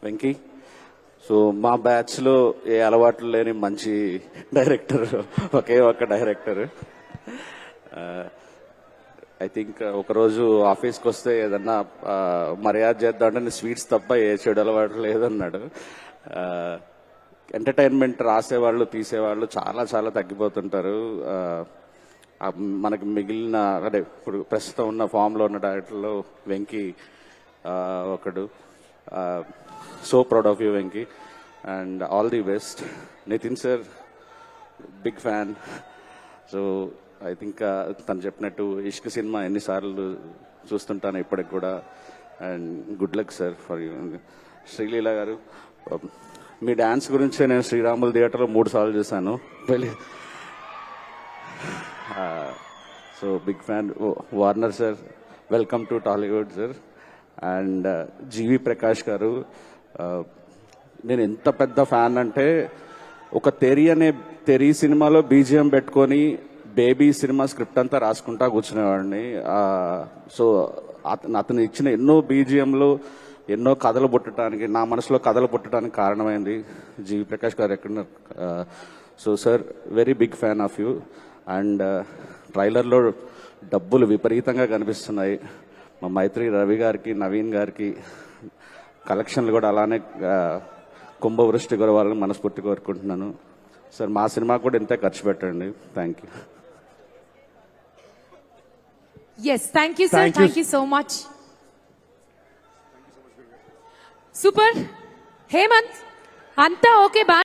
Venky. So మా బ్యాచ్లో ఏ అలవాట్లు లేని మంచి డైరెక్టర్, ఒకే ఒక్క డైరెక్టర్. ఐ థింక్ ఒకరోజు ఆఫీస్కి వస్తే ఏదన్నా మర్యాద చేద్దామంటే స్వీట్స్ తప్ప ఏ చెడు అలవాటు లేదన్నాడు. ఎంటర్టైన్మెంట్ రాసేవాళ్ళు తీసేవాళ్ళు చాలా చాలా తగ్గిపోతుంటారు. మనకి మిగిలిన అంటే ఇప్పుడు ప్రస్తుతం ఉన్న ఫామ్లో ఉన్న డైరెక్టర్లో వెంకీ ఒకడు. So proud of you Venky, and all the best. Nithin sir big fan. So I think తను చెప్పినట్టు ఇష్క్ సినిమా ఎన్నిసార్లు చూస్తుంటాను ఇప్పటికి కూడా. And good luck sir for you. Sreeleela గారు, మీ డ్యాన్స్ గురించి నేను శ్రీరాములు థియేటర్లో 3 సార్లు చూశాను. So big fan. Warner sir, welcome to Tollywood sir. And GV Prakash గారు, నేను ఎంత పెద్ద ఫ్యాన్ అంటే ఒక తెరీ సినిమాలో బీజిఎం పెట్టుకొని బేబీ సినిమా స్క్రిప్ట్ అంతా రాసుకుంటా కూర్చునేవాడిని. సో అతను ఇచ్చిన ఎన్నో బీజిఎంలు ఎన్నో కథలు పుట్టడానికి, నా మనసులో కథలు పుట్టడానికి కారణమైంది జీవి ప్రకాష్ గారు. ఎక్కడున్నారు? So sir, very big fan of you. And ట్రైలర్లో డబ్బులు విపరీతంగా కనిపిస్తున్నాయి. మా మైత్రి రవి గారికి, నవీన్ గారికి కలెక్షన్లు కూడా అలానే కుంభవృష్టి కురవాలని మనస్ఫూర్తి కోరుకుంటున్నాను. సార్, మా సినిమా కూడా ఇంతే ఖర్చు పెట్టండి. Thank you. Yes, thank you, sir. Thank you so much. Super. Hemant, anta okay.